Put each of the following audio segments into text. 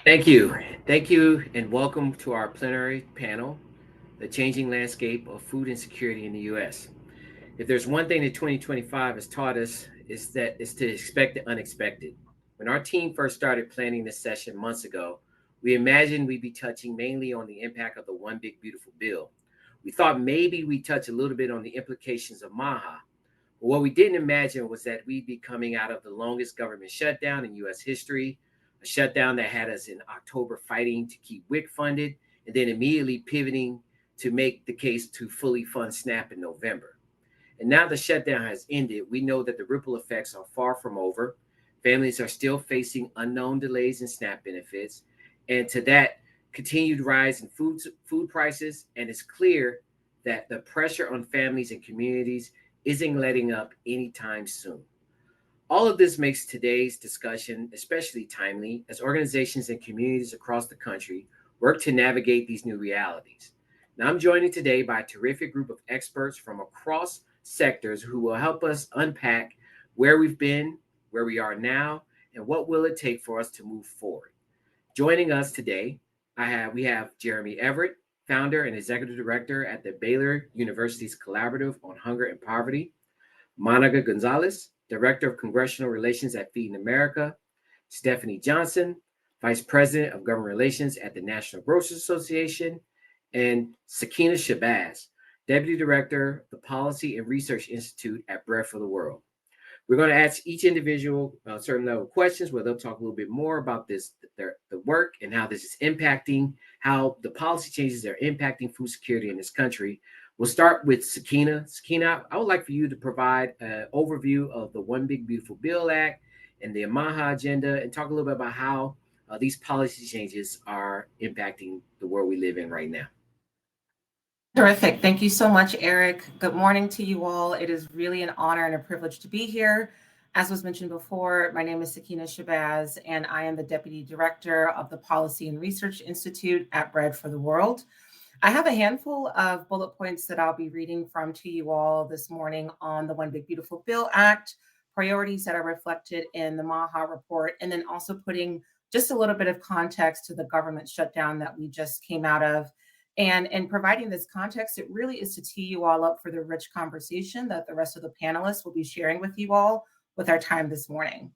Thank you. Thank you, and welcome to our plenary panel, The Changing Landscape of Food Insecurity in the U.S. If there's one thing that 2025 has taught us, is to expect the unexpected. When our team first started planning this session months ago, we imagined we'd be touching mainly on the impact of the One Big Beautiful Bill. We thought maybe we'd touch a little bit on the implications of MAHA. But what we didn't imagine was that we'd be coming out of the longest government shutdown in U.S. history, a shutdown that had us in October fighting to keep WIC funded, and then immediately pivoting to make the case to fully fund SNAP in November. And now the shutdown has ended, we know that the ripple effects are far from over. Families are still facing unknown delays in SNAP benefits, and to that continued rise in food prices, and it's clear that the pressure on families and communities isn't letting up anytime soon. All of this makes today's discussion especially timely as organizations and communities across the country work to navigate these new realities. Now, I'm joined today by a terrific group of experts from across sectors who will help us unpack where we've been, where we are now, and what will it take for us to move forward. Joining us today, we have Jeremy Everett, founder and executive director at the Baylor University's Collaborative on Hunger and Poverty, Monica Gonzales, Director of Congressional Relations at Feeding America, Stephanie Johnson, Vice President of Government Relations at the National Grocers Association, and Sakeenah Shabazz, Deputy Director of the Policy and Research Institute at Bread for the World. We're going to ask each individual a certain level of questions where they'll talk a little bit more about the work and how this is impacting, how the policy changes are impacting food security in this country. We'll start with Sakeenah. Sakeenah, I would like for you to provide an overview of the One Big Beautiful Bill Act and the AMAHA agenda and talk a little bit about how these policy changes are impacting the world we live in right now. Terrific. Thank you so much, Eric. Good morning to you all. It is really an honor and a privilege to be here. As was mentioned before, my name is Sakeenah Shabazz, and I am the Deputy Director of the Policy and Research Institute at Bread for the World. I have a handful of bullet points that I'll be reading from to you all this morning on the One Big Beautiful Bill Act, priorities that are reflected in the MAHA report, and then also putting just a little bit of context to the government shutdown that we just came out of. And in providing this context, it really is to tee you all up for the rich conversation that the rest of the panelists will be sharing with you all with our time this morning.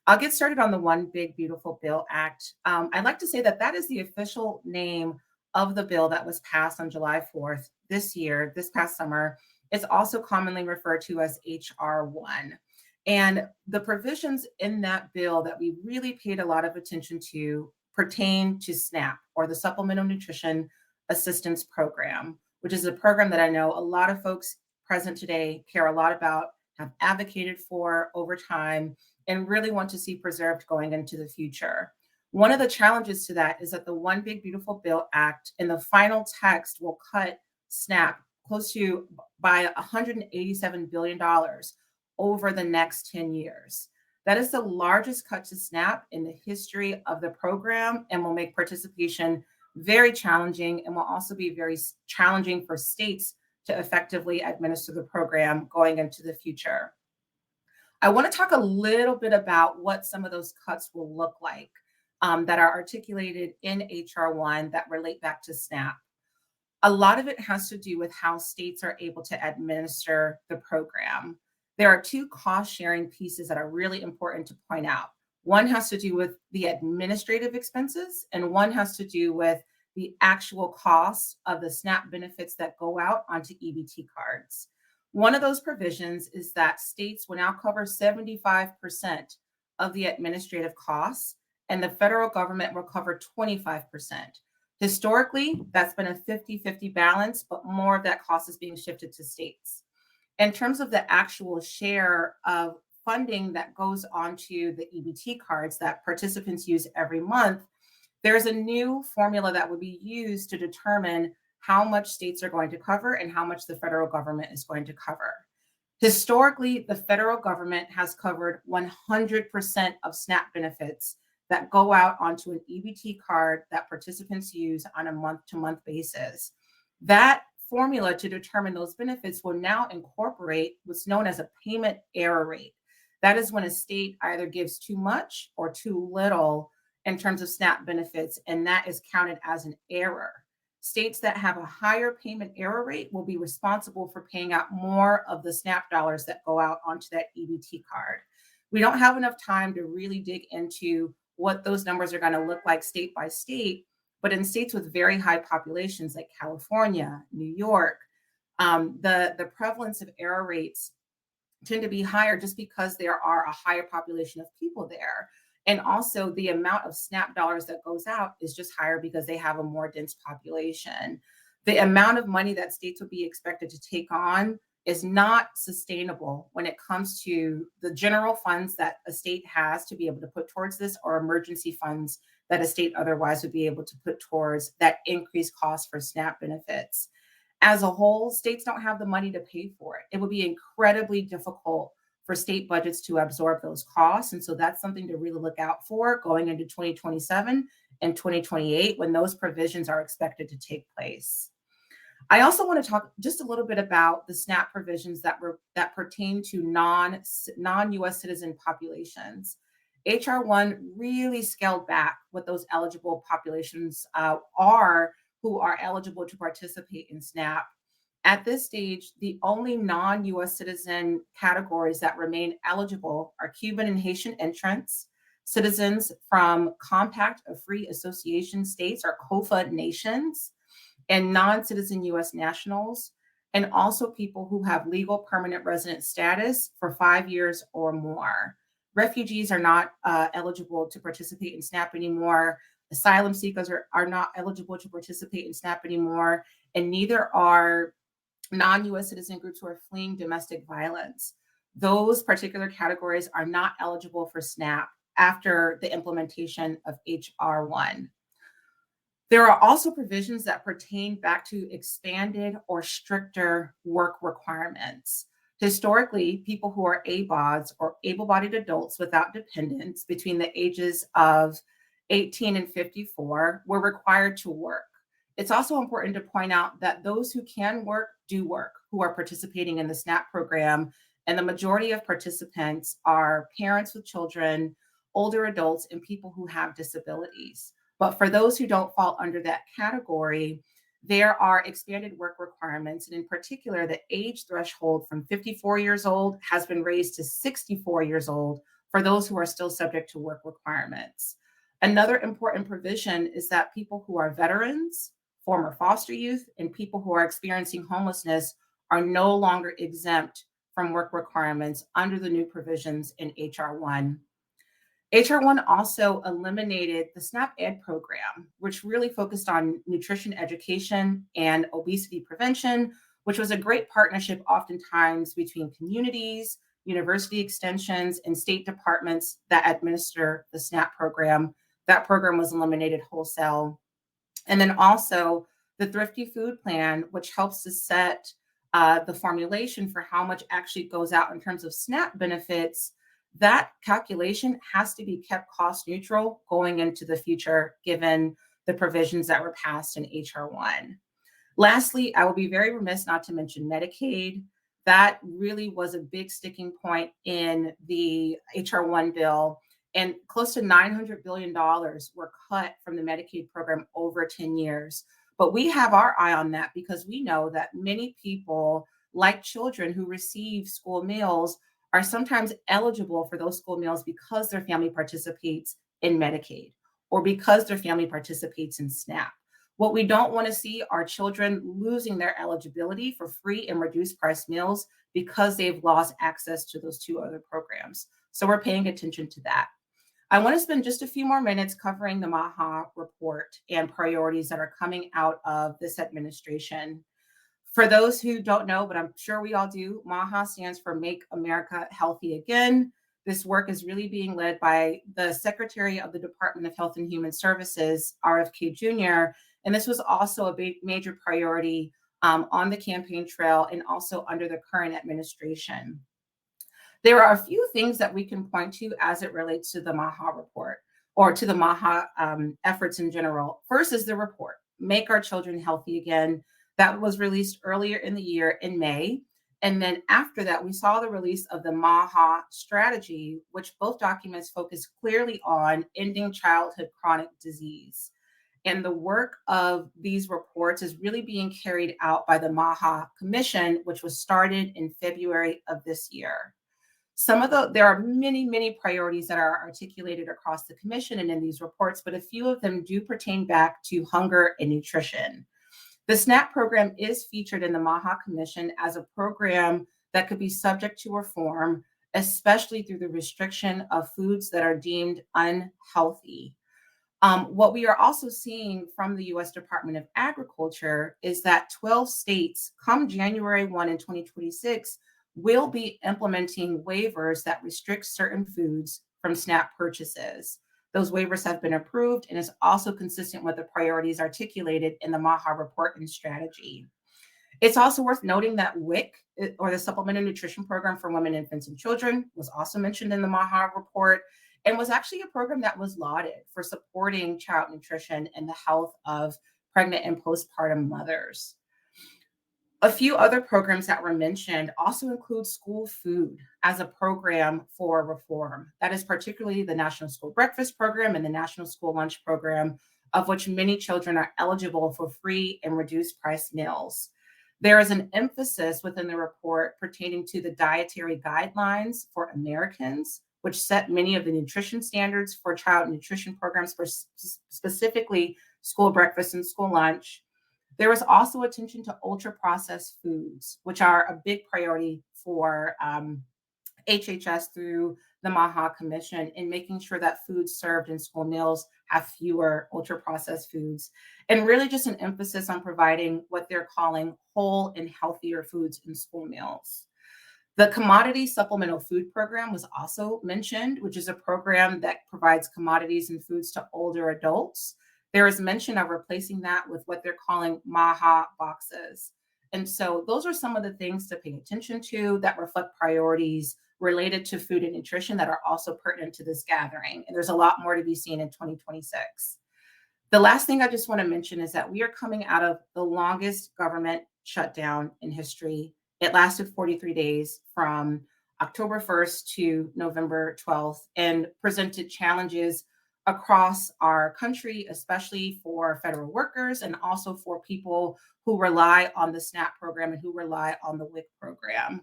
I'll get started on the One Big Beautiful Bill Act. I'd like to say that that is the official name of the bill that was passed on July 4th this year, this past summer. It's also commonly referred to as HR 1. And the provisions in that bill that we really paid a lot of attention to pertain to SNAP, or the Supplemental Nutrition Assistance Program, which is a program that I know a lot of folks present today care a lot about, have advocated for over time, and really want to see preserved going into the future. One of the challenges to that is that the One Big Beautiful Bill Act in the final text will cut SNAP close to by $187 billion over the next 10 years. That is the largest cut to SNAP in the history of the program and will make participation very challenging and will also be very challenging for states to effectively administer the program going into the future. I want to talk a little bit about what some of those cuts will look like that are articulated in HR 1 that relate back to SNAP. A lot of it has to do with how states are able to administer the program. There are two cost-sharing pieces that are really important to point out. One has to do with the administrative expenses, and one has to do with the actual costs of the SNAP benefits that go out onto EBT cards. One of those provisions is that states will now cover 75% of the administrative costs, and the federal government will cover 25%. Historically, that's been a 50-50 balance, but more of that cost is being shifted to states. In terms of the actual share of funding that goes onto the EBT cards that participants use every month, there's a new formula that will be used to determine how much states are going to cover and how much the federal government is going to cover. Historically, the federal government has covered 100% of SNAP benefits that go out onto an EBT card that participants use on a month-to-month basis. That formula to determine those benefits will now incorporate what's known as a payment error rate. That is when a state either gives too much or too little in terms of SNAP benefits, and that is counted as an error. States that have a higher payment error rate will be responsible for paying out more of the SNAP dollars that go out onto that EBT card. We don't have enough time to really dig into what those numbers are going to look like state by state, but in states with very high populations like California, New York, the prevalence of error rates tend to be higher just because there are a higher population of people there. And also the amount of SNAP dollars that goes out is just higher because they have a more dense population. The amount of money that states would be expected to take on is not sustainable when it comes to the general funds that a state has to be able to put towards this, or emergency funds that a state otherwise would be able to put towards that increased cost for SNAP benefits. As a whole, states don't have the money to pay for it. It would be incredibly difficult for state budgets to absorb those costs. And so that's something to really look out for going into 2027 and 2028 when those provisions are expected to take place. I also want to talk just a little bit about the SNAP provisions that pertain to non-US citizen populations. HR 1 really scaled back what those eligible populations are who are eligible to participate in SNAP. At this stage, the only non-US citizen categories that remain eligible are Cuban and Haitian entrants, citizens from Compact of Free Association States or COFA nations, and non-citizen US nationals, and also people who have legal permanent resident status for 5 years or more. Refugees are not eligible to participate in SNAP anymore. Asylum seekers are not eligible to participate in SNAP anymore, and neither are non-US citizen groups who are fleeing domestic violence. Those particular categories are not eligible for SNAP after the implementation of HR 1. There are also provisions that pertain back to expanded or stricter work requirements. Historically, people who are ABODs or able-bodied adults without dependents between the ages of 18 and 54 were required to work. It's also important to point out that those who can work do work, who are participating in the SNAP program, and the majority of participants are parents with children, older adults, and people who have disabilities. But for those who don't fall under that category, there are expanded work requirements. And in particular, the age threshold from 54 years old has been raised to 64 years old for those who are still subject to work requirements. Another important provision is that people who are veterans, former foster youth, and people who are experiencing homelessness are no longer exempt from work requirements under the new provisions in HR 1. HR 1 also eliminated the SNAP Ed program, which really focused on nutrition education and obesity prevention, which was a great partnership oftentimes between communities, university extensions, and state departments that administer the SNAP program. That program was eliminated wholesale. And then also the Thrifty Food Plan, which helps to set the formulation for how much actually goes out in terms of SNAP benefits. That calculation has to be kept cost neutral going into the future, given the provisions that were passed in HR 1. Lastly, I will be very remiss not to mention Medicaid. That really was a big sticking point in the HR 1 bill, and close to $900 billion were cut from the Medicaid program over 10 years. But we have our eye on that because we know that many people, like children who receive school meals, are sometimes eligible for those school meals because their family participates in Medicaid or because their family participates in SNAP. What we don't want to see are children losing their eligibility for free and reduced price meals because they've lost access to those two other programs. So we're paying attention to that. I want to spend just a few more minutes covering the MAHA report and priorities that are coming out of this administration. For those who don't know, but I'm sure we all do, MAHA stands for Make America Healthy Again. This work is really being led by the Secretary of the Department of Health and Human Services, RFK Jr., and this was also a major priority on the campaign trail and also under the current administration. There are a few things that we can point to as it relates to the MAHA report or to the MAHA efforts in general. First is the report, Make Our Children Healthy Again. That was released earlier in the year in May. And then after that, we saw the release of the MAHA strategy, which both documents focus clearly on ending childhood chronic disease. And the work of these reports is really being carried out by the MAHA Commission, which was started in February of this year. There are many priorities that are articulated across the commission and in these reports, but a few of them do pertain back to hunger and nutrition. The SNAP program is featured in the MAHA Commission as a program that could be subject to reform, especially through the restriction of foods that are deemed unhealthy. What we are also seeing from the U.S. Department of Agriculture is that 12 states, come January 1 in 2026, will be implementing waivers that restrict certain foods from SNAP purchases. Those waivers have been approved and is also consistent with the priorities articulated in the MAHA report and strategy. It's also worth noting that WIC, or the Supplemental Nutrition Program for Women, Infants, and Children, was also mentioned in the MAHA report and was actually a program that was lauded for supporting child nutrition and the health of pregnant and postpartum mothers. A few other programs that were mentioned also include school food as a program for reform. That is particularly the National School Breakfast Program and the National School Lunch Program, of which many children are eligible for free and reduced price meals. There is an emphasis within the report pertaining to the dietary guidelines for Americans, which set many of the nutrition standards for child nutrition programs, for specifically school breakfast and school lunch. There was also attention to ultra-processed foods, which are a big priority for HHS through the MAHA Commission, in making sure that foods served in school meals have fewer ultra-processed foods, and really just an emphasis on providing what they're calling whole and healthier foods in school meals. The Commodity Supplemental Food Program was also mentioned, which is a program that provides commodities and foods to older adults. There is mention of replacing that with what they're calling MAHA boxes. And so those are some of the things to pay attention to that reflect priorities related to food and nutrition that are also pertinent to this gathering. And there's a lot more to be seen in 2026. The last thing I just want to mention is that we are coming out of the longest government shutdown in history. It lasted 43 days from October 1st to November 12th and presented challenges across our country, especially for federal workers and also for people who rely on the SNAP program and who rely on the WIC program.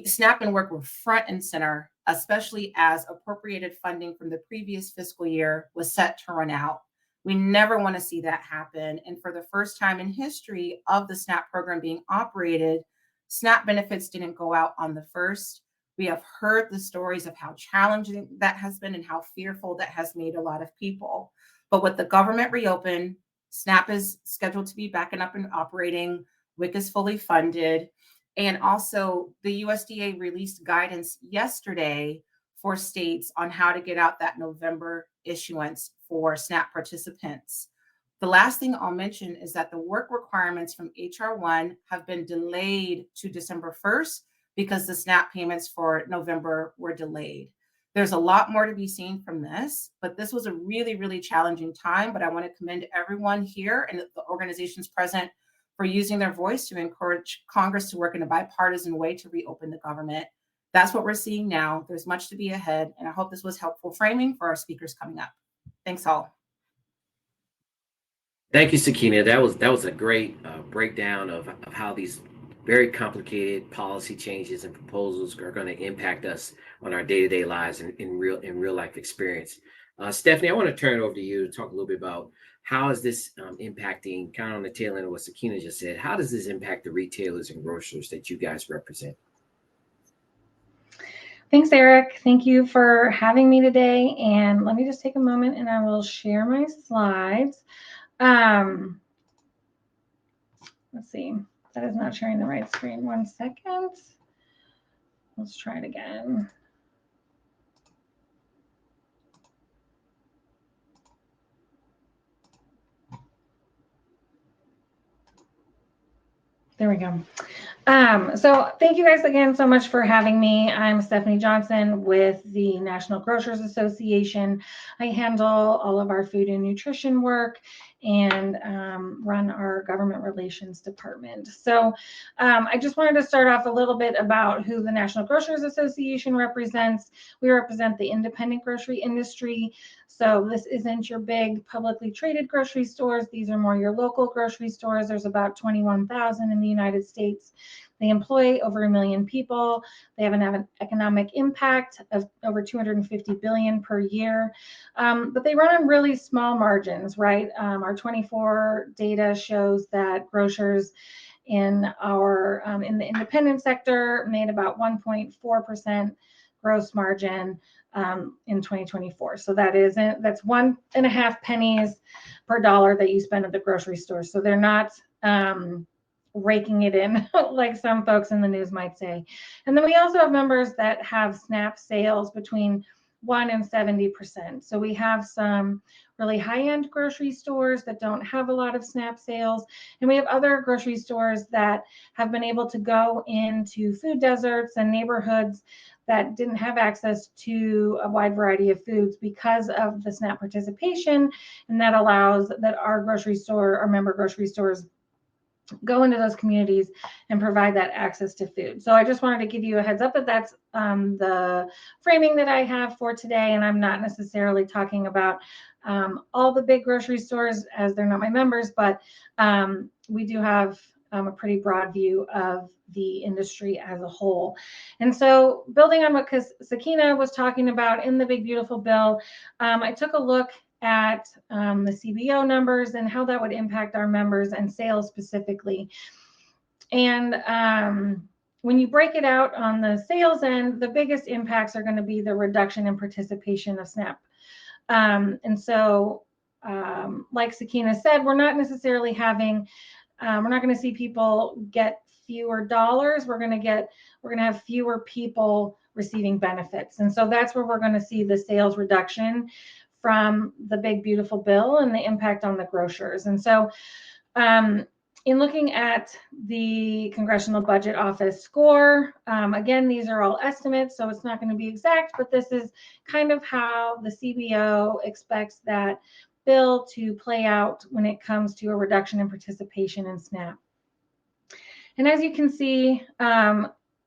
SNAP and WIC were front and center, especially as appropriated funding from the previous fiscal year was set to run out. We never want to see that happen. And for the first time in history of the SNAP program being operated, SNAP benefits didn't go out on the 1st. We have heard the stories of how challenging that has been and how fearful that has made a lot of people. But with the government reopened, SNAP is scheduled to be back and up and operating. WIC is fully funded. And also the USDA released guidance yesterday for states on how to get out that November issuance for SNAP participants. The last thing I'll mention is that the work requirements from HR 1 have been delayed to December 1st because the SNAP payments for November were delayed. There's a lot more to be seen from this, but this was a really challenging time. But I want to commend everyone here and the organizations present for using their voice to encourage Congress to work in a bipartisan way to reopen the government. That's what we're seeing now. There's much to be ahead, and I hope this was helpful framing for our speakers coming up. Thanks all. Thank you, Sakeenah. That was a great breakdown of how these very complicated policy changes and proposals are going to impact us on our day-to-day lives and in real life experience. Stephanie, I want to turn it over to you to talk a little bit about how is this impacting, kind of on the tail end of what Sakeenah just said, how does this impact the retailers and grocers that you guys represent? Thanks, Eric. Thank you for having me today. And let me just take a moment and I will share my slides. Let's see. That is not sharing the right screen. 1 second. Let's try it again. There we go. So thank you guys again so much for having me. I'm Stephanie Johnson with the National Grocers Association. I handle all of our food and nutrition work and run our government relations department. So I just wanted to start off a little bit about who the National Grocers Association represents. We represent the independent grocery industry. So this isn't your big publicly traded grocery stores. These are more your local grocery stores. There's about 21,000 in the United States. They employ over 1 million people. They have an economic impact of over 250 billion per year, but they run on really small margins, right? Our 24 data shows that grocers in the independent sector made about 1.4% gross margin in 2024. So that's 1.5 pennies per dollar that you spend at the grocery store. So they're not raking it in like some folks in the news might say. And then we also have members that have SNAP sales between 1 and 70%. So we have some really high-end grocery stores that don't have a lot of SNAP sales. And we have other grocery stores that have been able to go into food deserts and neighborhoods that didn't have access to a wide variety of foods because of the SNAP participation. And that allows that our member grocery stores go into those communities and provide that access to food. So I just wanted to give you a heads up that that's the framing that I have for today. And I'm not necessarily talking about all the big grocery stores as they're not my members, but we do have a pretty broad view of the industry as a whole. And so building on what Sakeenah was talking about in the Big Beautiful Bill, I took a look at the CBO numbers and how that would impact our members and sales specifically. And when you break it out on the sales end, the biggest impacts are going to be the reduction in participation of SNAP. And so, like Sakeenah said, we're not necessarily we're not going to see people get fewer dollars. We're going to have fewer people receiving benefits. And so that's where we're going to see the sales reduction from the Big Beautiful Bill and the impact on the grocers. And so in looking at the Congressional Budget Office score, again, these are all estimates, so it's not going to be exact, but this is kind of how the CBO expects that bill to play out when it comes to a reduction in participation in SNAP. And as you can see,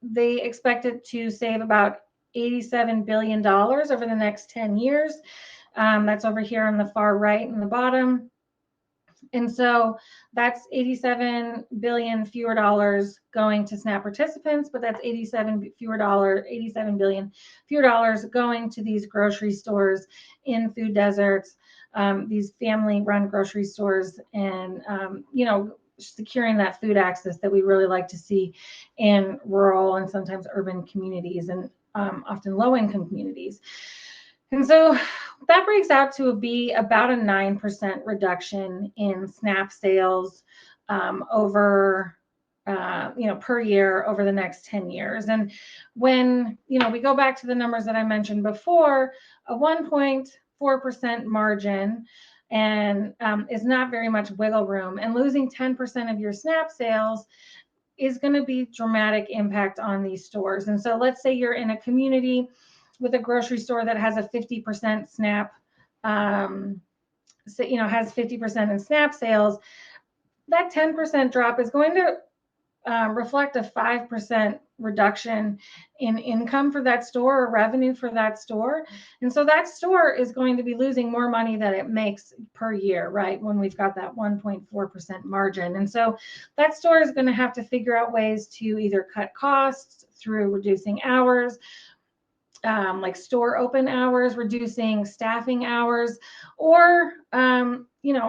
they expect it to save about $87 billion over the next 10 years. That's over here on the far right in the bottom. And so that's 87 billion fewer dollars going to SNAP participants, but that's 87 billion fewer dollars going to these grocery stores in food deserts, these family-run grocery stores, and securing that food access that we really like to see in rural and sometimes urban communities and often low-income communities. And so that breaks out to be about a 9% reduction in SNAP sales over per year over the next 10 years. And when we go back to the numbers that I mentioned before, a 1.4% margin and is not very much wiggle room, and losing 10% of your SNAP sales is going to be dramatic impact on these stores. And so let's say you're in a community with a grocery store that has a 50% SNAP, has 50% in SNAP sales. That 10% drop is going to reflect a 5% reduction in income for that store or revenue for that store. And so that store is going to be losing more money than it makes per year, right? When we've got that 1.4% margin. And so that store is going to have to figure out ways to either cut costs through reducing hours, like store open hours, reducing staffing hours, or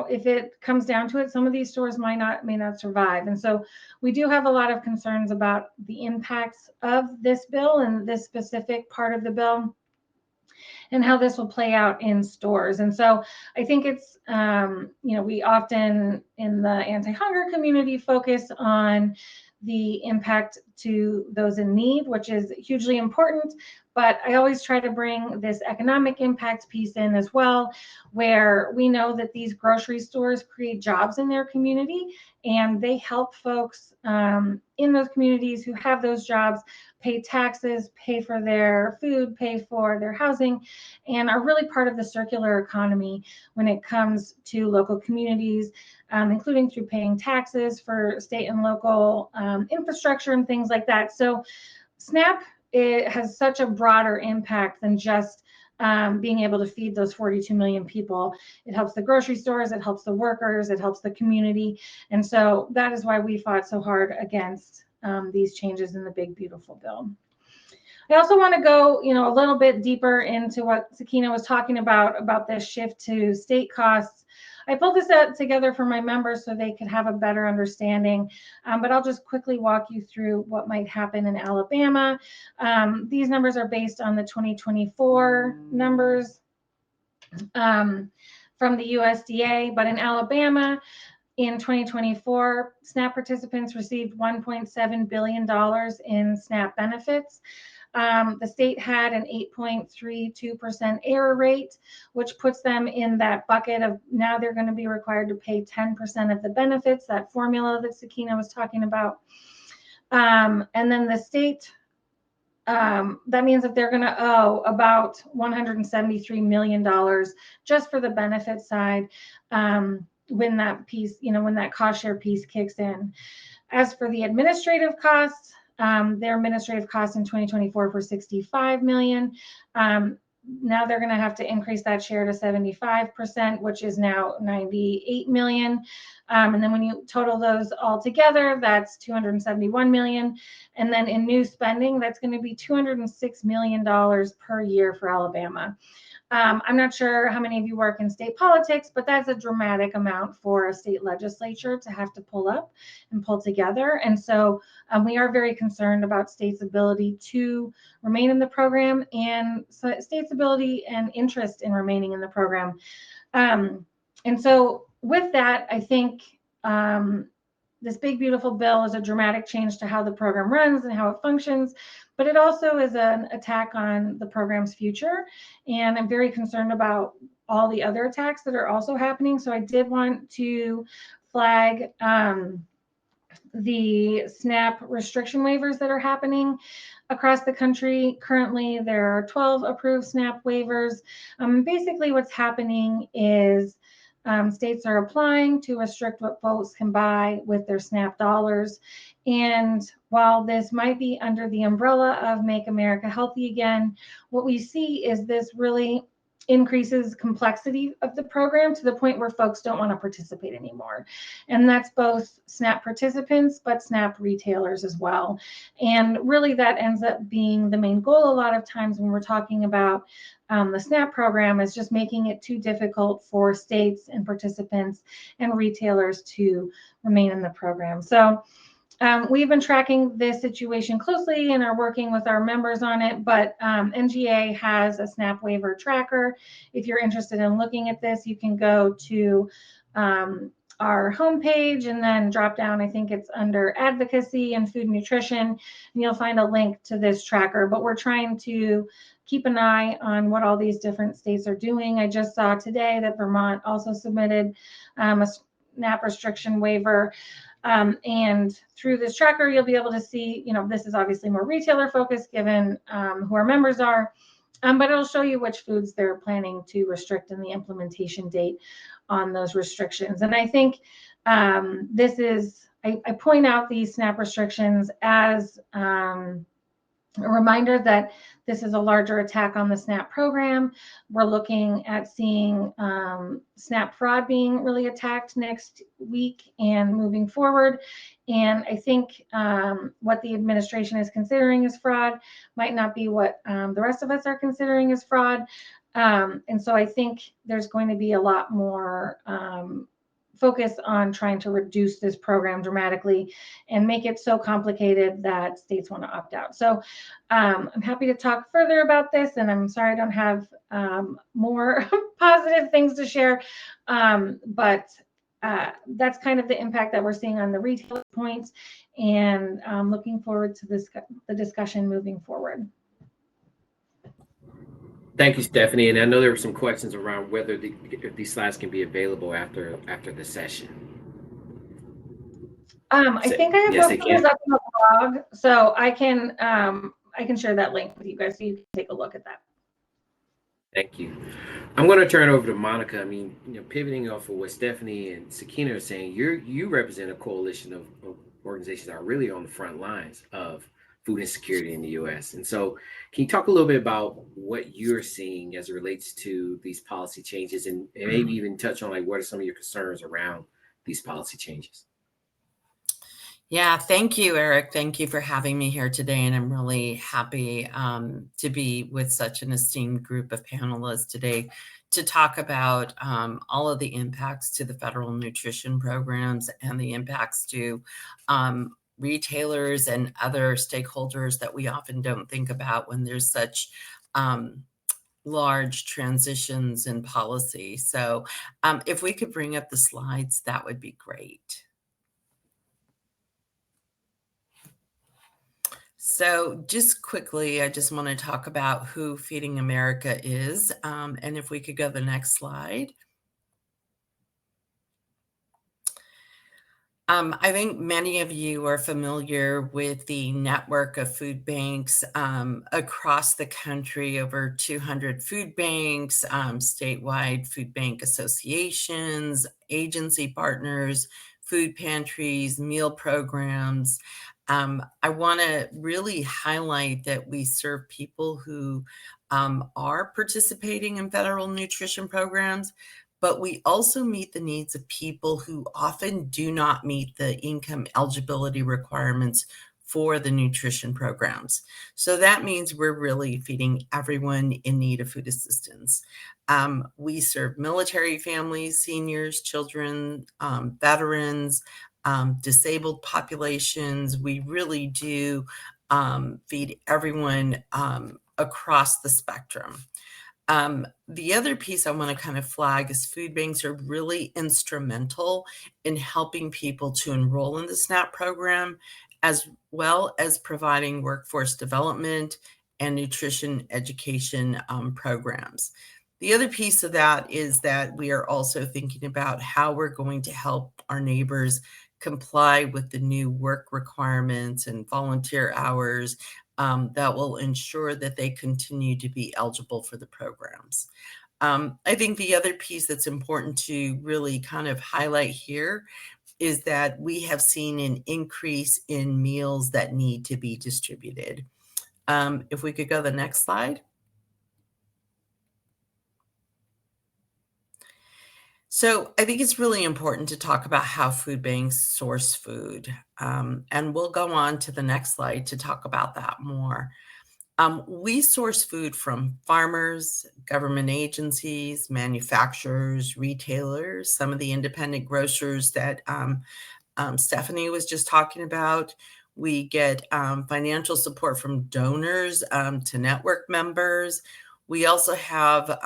if it comes down to it, some of these stores may not survive. And so we do have a lot of concerns about the impacts of this bill and this specific part of the bill and how this will play out in stores. And so I think it's, we often in the anti-hunger community focus on the impact to those in need, which is hugely important. But I always try to bring this economic impact piece in as well, where we know that these grocery stores create jobs in their community, and they help folks in those communities who have those jobs pay taxes, pay for their food, pay for their housing, and are really part of the circular economy when it comes to local communities, including through paying taxes for state and local infrastructure and things like that. So SNAP, it has such a broader impact than just being able to feed those 42 million people. It helps the grocery stores, it helps the workers, it helps the community. And so that is why we fought so hard against these changes in the big, beautiful bill. I also want to go, a little bit deeper into what Sakeenah was talking about this shift to state costs. I pulled this together for my members so they could have a better understanding, but I'll just quickly walk you through what might happen in Alabama. These numbers are based on the 2024 numbers from the USDA, but in Alabama, in 2024, SNAP participants received $1.7 billion in SNAP benefits. The state had an 8.32% error rate, which puts them in that bucket of now they're going to be required to pay 10% of the benefits, that formula that Sakeenah was talking about. And then the state, that means that they're going to owe about $173 million just for the benefit side when that piece, when that cost share piece kicks in. As for the administrative costs, their administrative costs in 2024 were $65 million. Now they're going to have to increase that share to 75%, which is now $98 million. And then when you total those all together, that's $271 million. And then in new spending, that's going to be $206 million per year for Alabama. I'm not sure how many of you work in state politics, but that's a dramatic amount for a state legislature to have to pull up and pull together. And so we are very concerned about states' ability to remain in the program and states' ability and interest in remaining in the program. And so with that, I think this big, beautiful bill is a dramatic change to how the program runs and how it functions, but it also is an attack on the program's future. And I'm very concerned about all the other attacks that are also happening. So I did want to flag the SNAP restriction waivers that are happening across the country. Currently, there are 12 approved SNAP waivers. Basically, what's happening is states are applying to restrict what folks can buy with their SNAP dollars. And while this might be under the umbrella of Make America Healthy Again, what we see is this really increases complexity of the program to the point where folks don't want to participate anymore. And that's both SNAP participants, but SNAP retailers as well. And really that ends up being the main goal a lot of times when we're talking about the SNAP program, is just making it too difficult for states and participants and retailers to remain in the program. So we've been tracking this situation closely and are working with our members on it, but NGA has a SNAP waiver tracker. If you're interested in looking at this, you can go to our homepage and then drop down, I think it's under advocacy and food and nutrition, and you'll find a link to this tracker. But we're trying to keep an eye on what all these different states are doing. I just saw today that Vermont also submitted a SNAP restriction waiver. And through this tracker, you'll be able to see, this is obviously more retailer focused given who our members are, but it'll show you which foods they're planning to restrict and the implementation date on those restrictions. And I think this is, I point out these SNAP restrictions as a reminder that this is a larger attack on the SNAP program. We're looking at seeing SNAP fraud being really attacked next week and moving forward. And I think what the administration is considering as fraud might not be what the rest of us are considering as fraud. And so I think there's going to be a lot more focus on trying to reduce this program dramatically and make it so complicated that states want to opt out. So I'm happy to talk further about this, and I'm sorry I don't have more positive things to share, but that's kind of the impact that we're seeing on the retail points. and looking forward to the discussion moving forward. Thank you, Stephanie. And I know there were some questions around whether if these slides can be available after the session. I think I have yes, those up in the blog, so I can share that link with you guys so you can take a look at that. Thank you. I'm going to turn it over to Monica. I mean, pivoting off of what Stephanie and Sakeenah are saying, you represent a coalition of organizations that are really on the front lines of food insecurity in the U.S. And so, can you talk a little bit about what you're seeing as it relates to these policy changes, and maybe even touch on what are some of your concerns around these policy changes? Yeah, thank you, Eric. Thank you for having me here today. And I'm really happy to be with such an esteemed group of panelists today to talk about all of the impacts to the federal nutrition programs and the impacts to retailers and other stakeholders that we often don't think about when there's such large transitions in policy. So if we could bring up the slides, that would be great. So just quickly, I just want to talk about who Feeding America is. And if we could go to the next slide. I think many of you are familiar with the network of food banks across the country, over 200 food banks, statewide food bank associations, agency partners, food pantries, meal programs. I want to really highlight that we serve people who are participating in federal nutrition programs, but we also meet the needs of people who often do not meet the income eligibility requirements for the nutrition programs. So that means we're really feeding everyone in need of food assistance. We serve military families, seniors, children, veterans, disabled populations. We really do feed everyone across the spectrum. The other piece I want to kind of flag is food banks are really instrumental in helping people to enroll in the SNAP program, as well as providing workforce development and nutrition education programs. The other piece of that is that we are also thinking about how we're going to help our neighbors comply with the new work requirements and volunteer hours that will ensure that they continue to be eligible for the programs. I think the other piece that's important to really kind of highlight here is that we have seen an increase in meals that need to be distributed. If we could go to the next slide. So I think it's really important to talk about how food banks source food. And we'll go on to the next slide to talk about that more. We source food from farmers, government agencies, manufacturers, retailers, some of the independent grocers that Stephanie was just talking about. We get financial support from donors to network members. We also have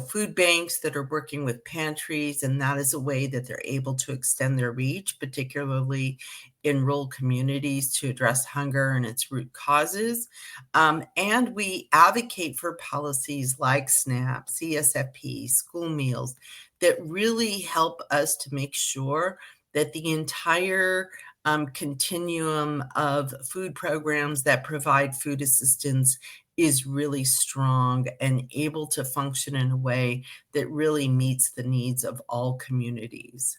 food banks that are working with pantries, and that is a way that they're able to extend their reach, particularly in rural communities, to address hunger and its root causes. And we advocate for policies like SNAP, CSFP, school meals that really help us to make sure that the entire continuum of food programs that provide food assistance is really strong and able to function in a way that really meets the needs of all communities.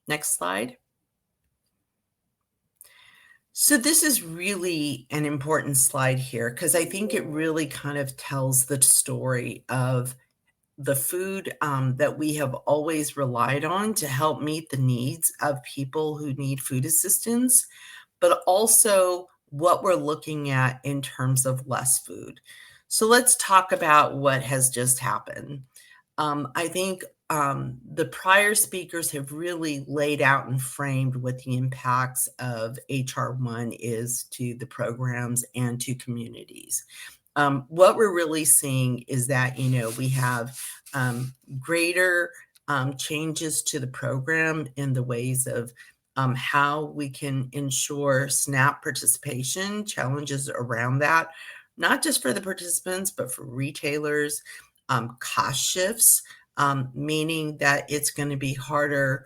Next slide. So this is really an important slide here because I think it really kind of tells the story of the food that we have always relied on to help meet the needs of people who need food assistance, but also what we're looking at in terms of less food. So let's talk about what has just happened. I think the prior speakers have really laid out and framed what the impacts of HR 1 is to the programs and to communities. What we're really seeing is that, we have greater changes to the program in the ways of how we can ensure SNAP participation, challenges around that, not just for the participants, but for retailers, cost shifts, meaning that it's going to be harder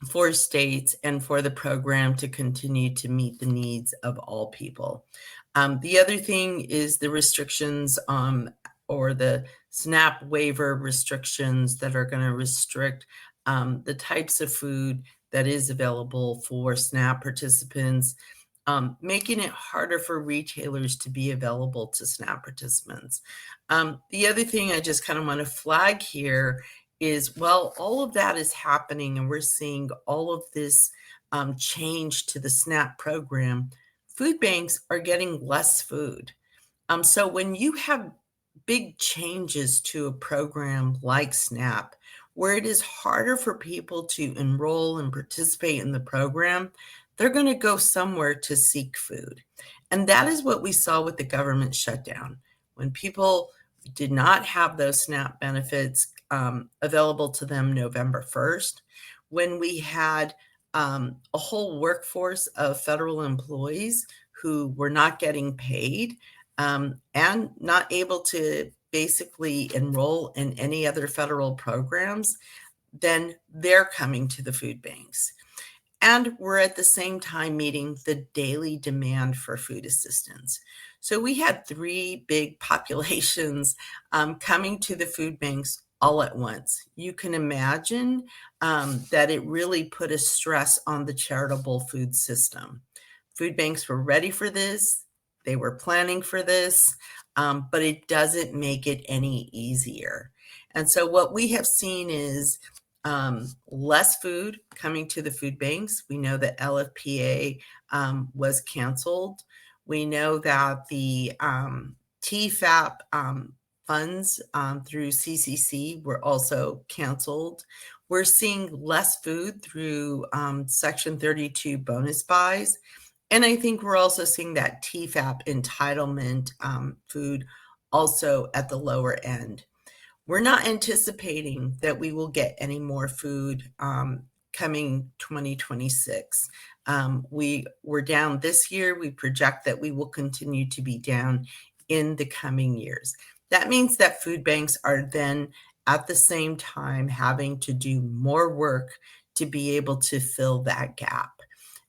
for states and for the program to continue to meet the needs of all people. The other thing is the restrictions or the SNAP waiver restrictions that are going to restrict the types of food that is available for SNAP participants, making it harder for retailers to be available to SNAP participants. The other thing I just kind of want to flag here is, well, all of that is happening and we're seeing all of this change to the SNAP program. Food banks are getting less food. So when you have big changes to a program like SNAP, where it is harder for people to enroll and participate in the program, they're going to go somewhere to seek food. And that is what we saw with the government shutdown. When people did not have those SNAP benefits available to them November 1st, when we had a whole workforce of federal employees who were not getting paid and not able to basically enroll in any other federal programs, then they're coming to the food banks. And we're at the same time meeting the daily demand for food assistance. So we had 3 big populations coming to the food banks all at once. You can imagine that it really put a stress on the charitable food system. Food banks were ready for this. They were planning for this, but it doesn't make it any easier. And so what we have seen is less food coming to the food banks. We know that LFPA was canceled. We know that the TFAP funds through CCC were also canceled. We're seeing less food through Section 32 bonus buys. And I think we're also seeing that TFAP entitlement food also at the lower end. We're not anticipating that we will get any more food coming 2026. We were down this year. We project that we will continue to be down in the coming years. That means that food banks are then at the same time having to do more work to be able to fill that gap.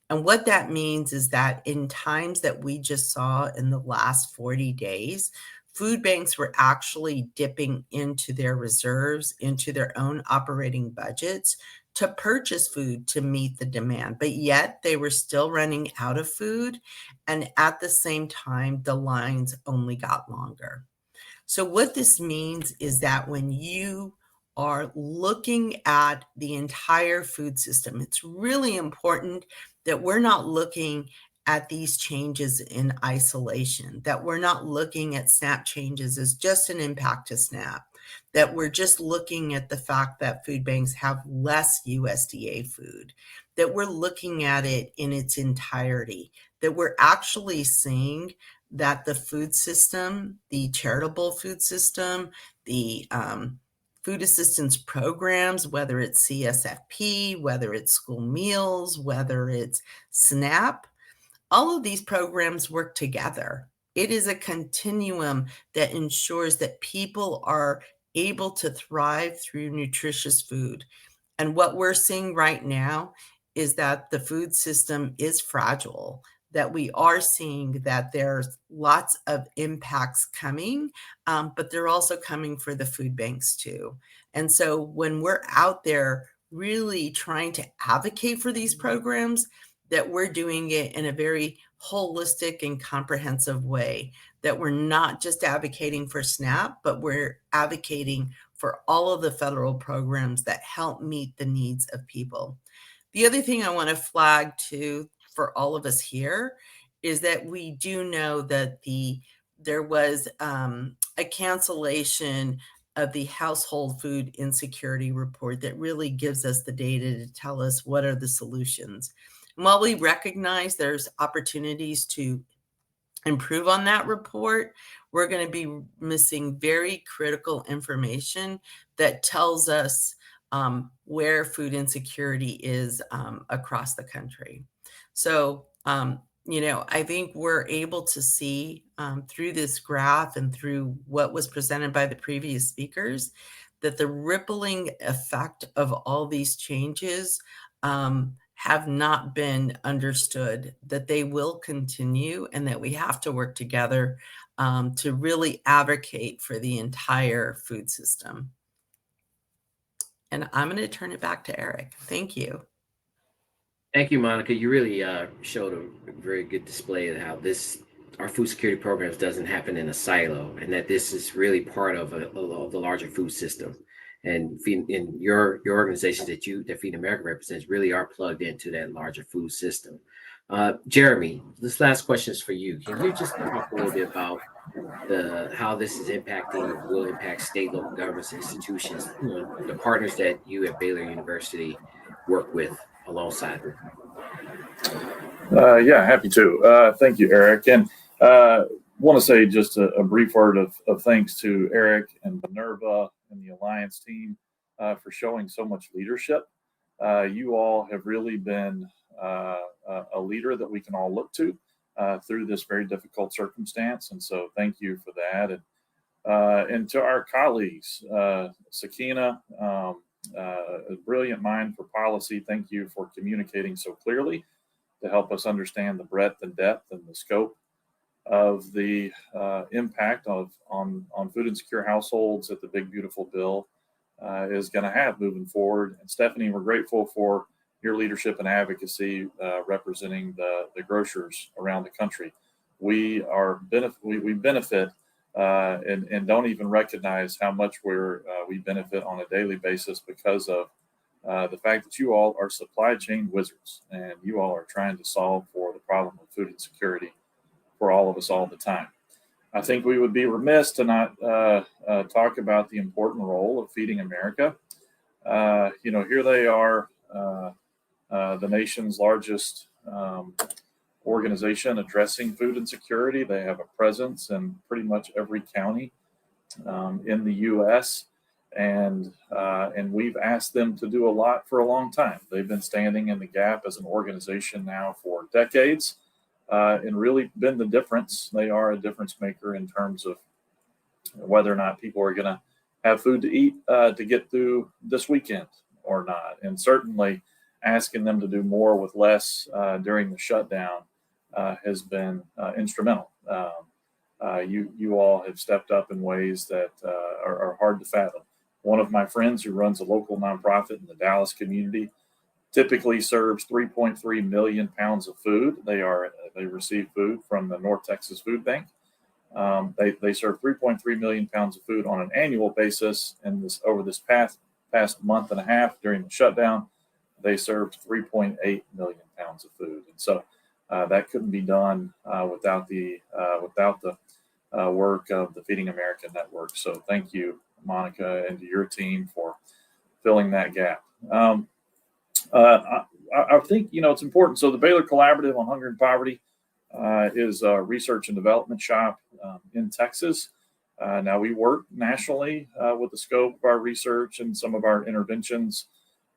And what that means is that in times that we just saw in the last 40 days, food banks were actually dipping into their reserves, into their own operating budgets to purchase food to meet the demand. But yet they were still running out of food. And at the same time, the lines only got longer. So what this means is that when you are looking at the entire food system, it's really important that we're not looking at these changes in isolation, that we're not looking at SNAP changes as just an impact to SNAP, that we're just looking at the fact that food banks have less USDA food, that we're looking at it in its entirety, that we're actually seeing that the food system, the charitable food system, the food assistance programs, whether it's CSFP, whether it's school meals, whether it's SNAP, all of these programs work together. It is a continuum that ensures that people are able to thrive through nutritious food. And what we're seeing right now is that the food system is fragile, that we are seeing that there's lots of impacts coming, but they're also coming for the food banks too. And so when we're out there really trying to advocate for these programs, that we're doing it in a very holistic and comprehensive way, that we're not just advocating for SNAP, but we're advocating for all of the federal programs that help meet the needs of people. The other thing I want to flag too for all of us here is that we do know that there was a cancellation of the household food insecurity report that really gives us the data to tell us what are the solutions. And while we recognize there's opportunities to improve on that report, we're going to be missing very critical information that tells us where food insecurity is across the country. So, I think we're able to see through this graph and through what was presented by the previous speakers that the rippling effect of all these changes have not been understood, that they will continue, and that we have to work together to really advocate for the entire food system. And I'm going to turn it back to Eric. Thank you. Thank you, Monica. You really showed a very good display of how our food security programs doesn't happen in a silo, and that this is really part of the larger food system. And in your organizations that Feed America represents really are plugged into that larger food system. Jeremy, this last question is for you. Can you just talk a little bit about how this is will impact state, local governments, institutions, the partners that you at Baylor University work with alongside them? Yeah, happy to. Thank you, Eric. And want to say just a brief word of thanks to Eric and Minerva and the Alliance team for showing so much leadership. You all have really been a leader that we can all look to through this very difficult circumstance. And so thank you for that. And to our colleagues, Sakeenah, a brilliant mind for policy, thank you for communicating so clearly to help us understand the breadth and depth and the scope of the impact on food insecure households that the Big Beautiful Bill is going to have moving forward. And Stephanie, we're grateful for your leadership and advocacy representing the grocers around the country. We benefit and don't even recognize how much we benefit on a daily basis because of the fact that you all are supply chain wizards and you all are trying to solve for the problem of food insecurity for all of us all the time. I think we would be remiss to not talk about the important role of Feeding America. Here they are, the nation's largest organization addressing food insecurity. They have a presence in pretty much every county in the U.S. And we've asked them to do a lot for a long time. They've been standing in the gap as an organization now for decades and really been the difference. They are a difference maker in terms of whether or not people are going to have food to eat to get through this weekend or not. And certainly asking them to do more with less during the shutdown has been instrumental. You all have stepped up in ways that are hard to fathom. One of my friends who runs a local nonprofit in the Dallas community typically serves 3.3 million pounds of food. They receive food from the North Texas Food Bank. They serve 3.3 million pounds of food on an annual basis. And over this past month and a half during the shutdown, they served 3.8 million pounds of food. And so that couldn't be done without the work of the Feeding America Network. So thank you, Monica, and to your team for filling that gap. I think, it's important. So the Baylor Collaborative on Hunger and Poverty is a research and development shop in Texas. Now we work nationally with the scope of our research and some of our interventions.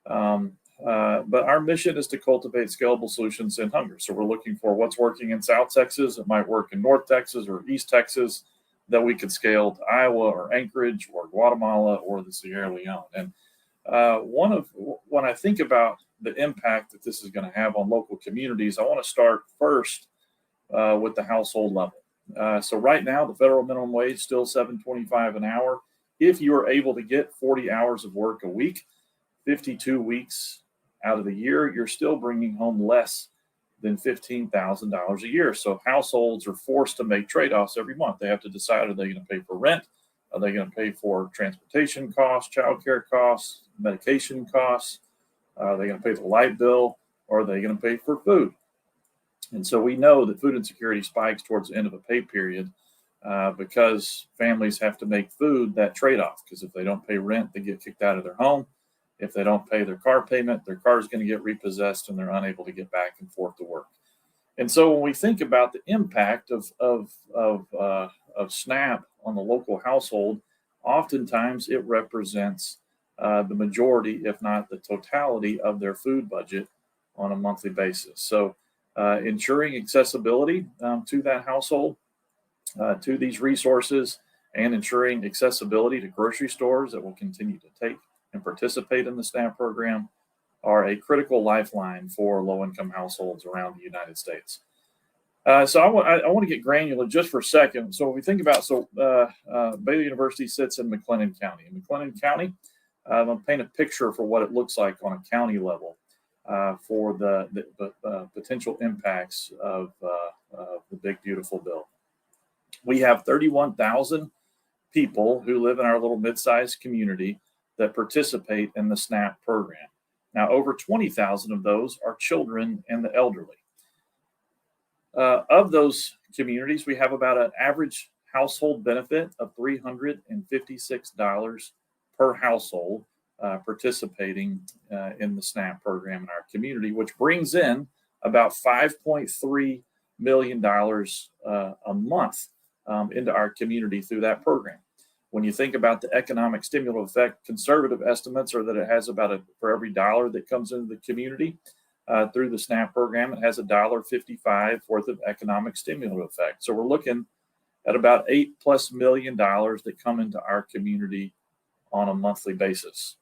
But our mission is to cultivate scalable solutions in hunger. So we're looking for what's working in South Texas. It might work in North Texas or East Texas that we could scale to Iowa or Anchorage or Guatemala or the Sierra Leone. And when I think about the impact that this is going to have on local communities, I want to start first with the household level. So right now, the federal minimum wage is still $7.25 an hour. If you are able to get 40 hours of work a week, 52 weeks out of the year, you're still bringing home less than $15,000 a year. So households are forced to make trade-offs every month. They have to decide, are they going to pay for rent? Are they going to pay for transportation costs, childcare costs, medication costs? Are they going to pay the light bill? Or are they going to pay for food? And so we know that food insecurity spikes towards the end of a pay period because families have to make food that trade-off. Because if they don't pay rent, they get kicked out of their home. If they don't pay their car payment, their car is going to get repossessed and they're unable to get back and forth to work. And so when we think about the impact of SNAP on the local household, oftentimes it represents the majority, if not the totality, of their food budget on a monthly basis. So ensuring accessibility to that household, to these resources, and ensuring accessibility to grocery stores that will continue to take and participate in the SNAP program are a critical lifeline for low-income households around the United States. So I want to get granular just for a second. So if we think about, Baylor University sits in McLennan County. In McLennan County, I'm going to paint a picture for what it looks like on a county level for the potential impacts of the Big Beautiful Bill. We have 31,000 people who live in our little mid-sized community that participate in the SNAP program. Now, over 20,000 of those are children and the elderly. Of those communities, we have about an average household benefit of $356 per household participating in the SNAP program in our community, which brings in about $5.3 million a month into our community through that program. When you think about the economic stimulative effect, conservative estimates are that it has for every dollar that comes into the community through the SNAP program, it has $1.55 worth of economic stimulative effect. So we're looking at about $8+ million that come into our community on a monthly basis.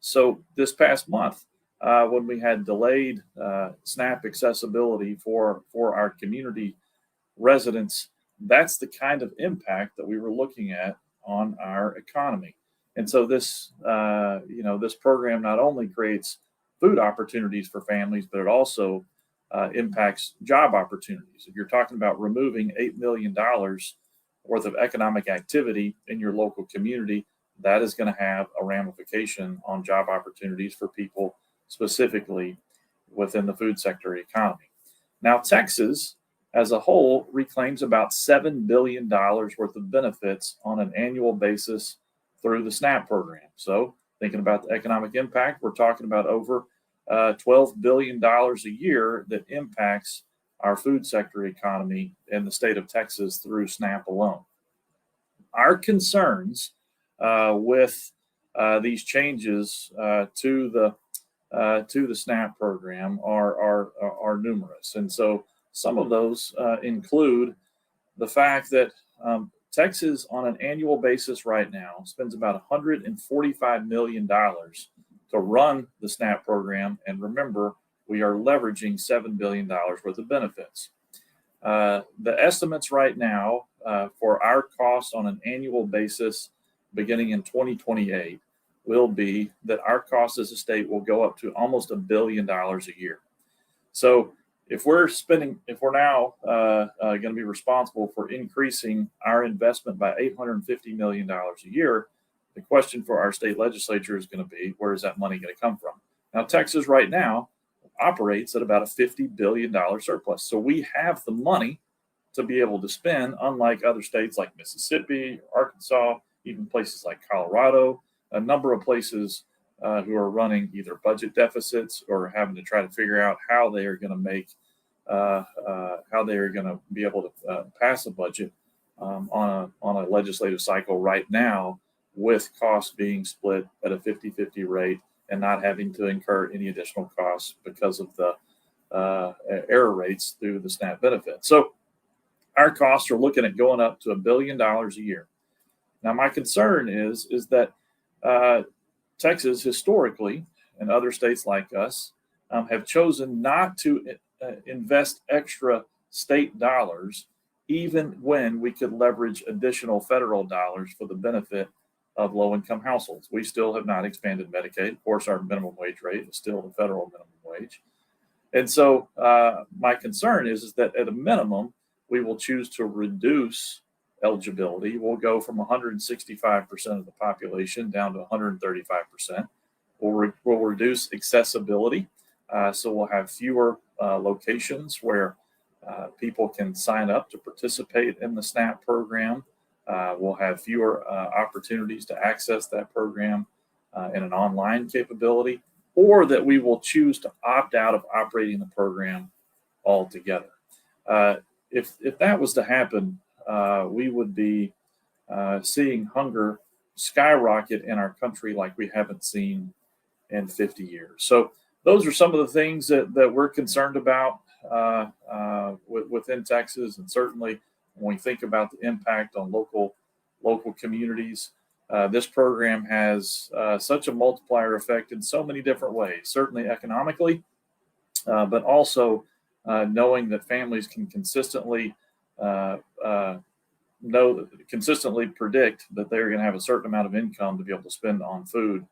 So this past month, when we had delayed SNAP accessibility for our community residents, that's the kind of impact that we were looking at on our economy. And so this program not only creates food opportunities for families, but it also impacts job opportunities. If you're talking about removing $8 million worth of economic activity in your local community, that is going to have a ramification on job opportunities for people specifically within the food sector economy. Now, Texas as a whole reclaims about $7 billion worth of benefits on an annual basis through the SNAP program. So thinking about the economic impact, we're talking about over $12 billion a year that impacts our food sector economy in the state of Texas through SNAP alone. Our concerns with these changes to the SNAP program are numerous, and so some of those include the fact that Texas, on an annual basis right now, spends about $145 million to run the SNAP program. And remember, we are leveraging $7 billion worth of benefits. The estimates right now for our costs on an annual basis beginning in 2028 will be that our costs as a state will go up to almost $1 billion a year. So if we're now going to be responsible for increasing our investment by $850 million a year, the question for our state legislature is going to be, where is that money going to come from? Now, Texas right now operates at about a $50 billion surplus. So we have the money to be able to spend, unlike other states like Mississippi, Arkansas, even places like Colorado, a number of places who are running either budget deficits or having to try to figure out how they are going to be able to pass a budget on a legislative cycle right now, with costs being split at a 50-50 rate and not having to incur any additional costs because of the error rates through the SNAP benefit. So our costs are looking at going up to $1 billion a year. Now, my concern is that Texas historically, and other states like us, have chosen not to invest extra state dollars, even when we could leverage additional federal dollars for the benefit of low-income households. We still have not expanded Medicaid. Of course, our minimum wage rate is still the federal minimum wage. And so my concern is that at a minimum, we will choose to reduce eligibility. We'll go from 165% of the population down to 135%. We'll reduce accessibility. So we'll have fewer locations where people can sign up to participate in the SNAP program. We'll have fewer opportunities to access that program in an online capability, or that we will choose to opt out of operating the program altogether. If that was to happen, we would be seeing hunger skyrocket in our country like we haven't seen in 50 years. So those are some of the things that we're concerned about within Texas, and certainly when we think about the impact on local communities, this program has such a multiplier effect in so many different ways. Certainly economically, but also knowing that families can consistently consistently predict that they're going to have a certain amount of income to be able to spend on food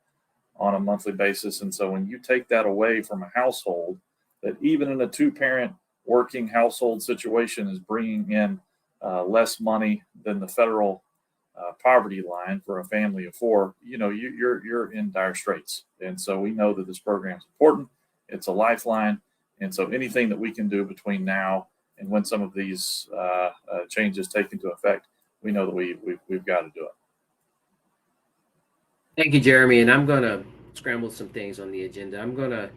on a monthly basis. And so when you take that away from a household, that even in a two-parent working household situation is bringing in less money than the federal poverty line for a family of four, you're in dire straits. And so we know that this program is important. It's a lifeline. And so anything that we can do between now and when some of these changes take into effect, we know that we've got to do it. Thank you, Jeremy. And I'm going to scramble some things on the agenda.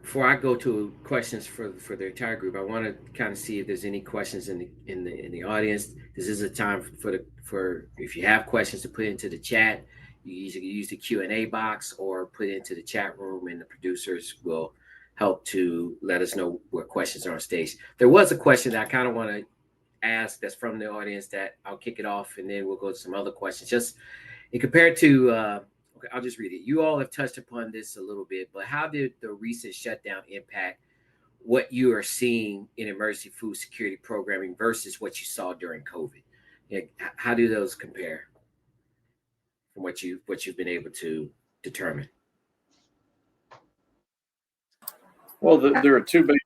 Before I go to questions for the entire group, I want to kind of see if there's any questions in the audience. This is a time for if you have questions to put into the chat. You use the Q&A box or put it into the chat room, and the producers will help to let us know what questions are on stage. There was a question that I kind of want to ask that's from the audience that I'll kick it off, and then we'll go to some other questions. Just in compared to, okay, I'll just read it. You all have touched upon this a little bit, but how did the recent shutdown impact what you are seeing in emergency food security programming versus what you saw during COVID? How do those compare from what you've been able to determine? Well, there are two big.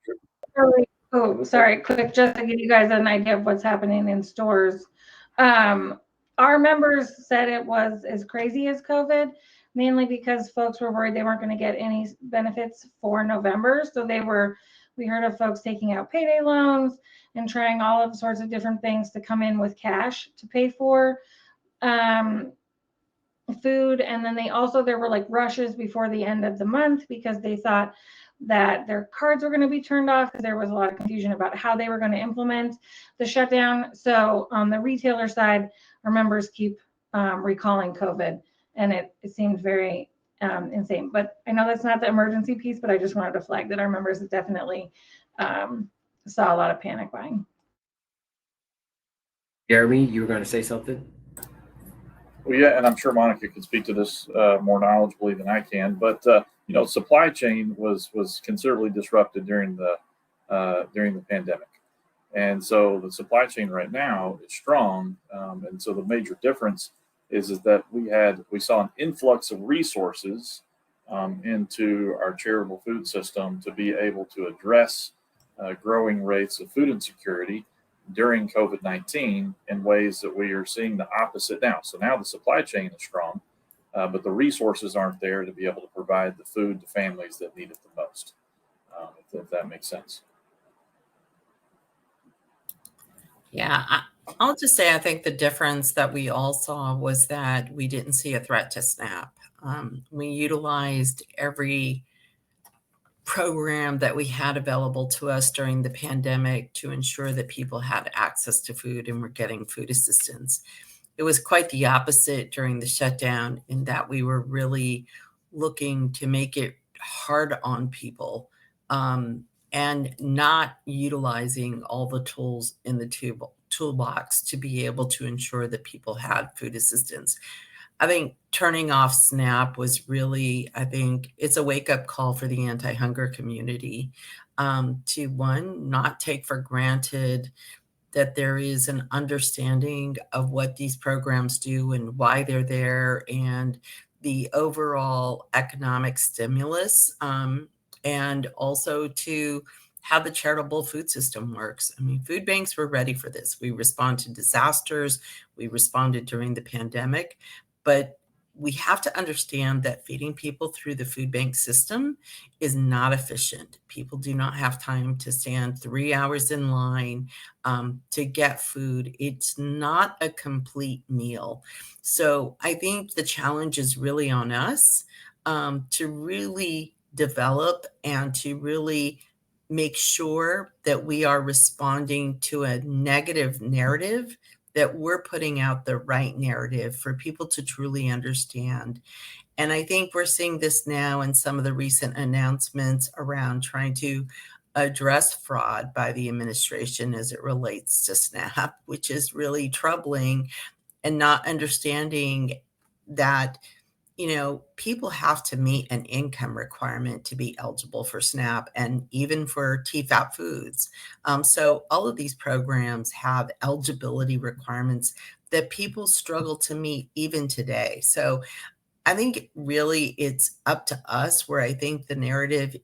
Oh, sorry, quick, just to give you guys an idea of what's happening in stores. Our members said it was as crazy as COVID, mainly because folks were worried they weren't going to get any benefits for November. So we heard of folks taking out payday loans and trying all of sorts of different things to come in with cash to pay for food. And then there were like rushes before the end of the month because they thought that their cards were going to be turned off because there was a lot of confusion about how they were going to implement the shutdown. So on the retailer side, our members keep recalling COVID, and it seemed very insane. But I know that's not the emergency piece, but I just wanted to flag that our members definitely saw a lot of panic buying. Jeremy, you were going to say something? Well, yeah, and I'm sure Monica can speak to this more knowledgeably than I can. But supply chain was considerably disrupted during the pandemic, and so the supply chain right now is strong. And so the major difference is that we saw an influx of resources into our charitable food system to be able to address growing rates of food insecurity during COVID-19 in ways that we are seeing the opposite now. So now the supply chain is strong, but the resources aren't there to be able to provide the food to families that need it the most, if that makes sense. Yeah, I'll just say I think the difference that we all saw was that we didn't see a threat to SNAP. We utilized every program that we had available to us during the pandemic to ensure that people had access to food and were getting food assistance. It was quite the opposite during the shutdown in that we were really looking to make it hard on people and not utilizing all the tools in the toolbox to be able to ensure that people had food assistance. I think turning off SNAP was really, it's a wake-up call for the anti-hunger community to, one, not take for granted that there is an understanding of what these programs do and why they're there and the overall economic stimulus, and also to how the charitable food system works. I mean, food banks were ready for this. We respond to disasters. We responded during the pandemic. But we have to understand that feeding people through the food bank system is not efficient. People do not have time to stand 3 hours in line to get food. It's not a complete meal. So I think the challenge is really on us to really develop and to really make sure that we are responding to a negative narrative that we're putting out the right narrative for people to truly understand. And I think we're seeing this now in some of the recent announcements around trying to address fraud by the administration as it relates to SNAP, which is really troubling, and not understanding that, people have to meet an income requirement to be eligible for SNAP and even for TFAP foods. So all of these programs have eligibility requirements that people struggle to meet even today. So I think really it's up to us, where I think the narrative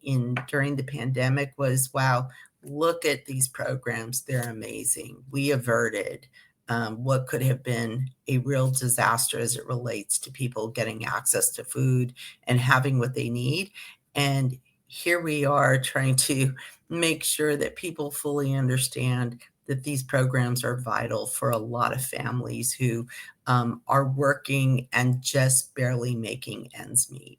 during the pandemic was, wow, look at these programs. They're amazing. We averted what could have been a real disaster as it relates to people getting access to food and having what they need. And here we are trying to make sure that people fully understand that these programs are vital for a lot of families who are working and just barely making ends meet.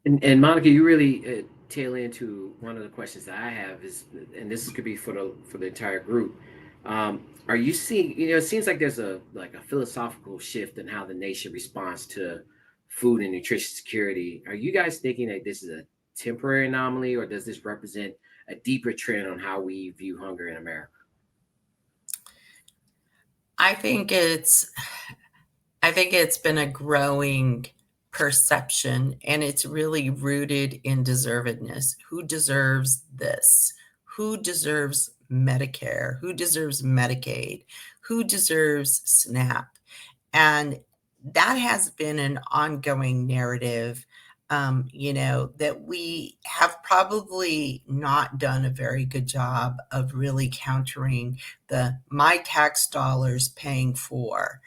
And Monica, you really tail into one of the questions that I have is, and this could be for the entire group. Are you seeing? It seems like there's a philosophical shift in how the nation responds to food and nutrition security. Are you guys thinking that this is a temporary anomaly, or does this represent a deeper trend on how we view hunger in America? I think it's been a growing perception, and it's really rooted in deservedness. Who deserves this? Who deserves Medicare? Who deserves Medicaid? Who deserves SNAP? And that has been an ongoing narrative, that we have probably not done a very good job of really countering the my tax dollars paying for.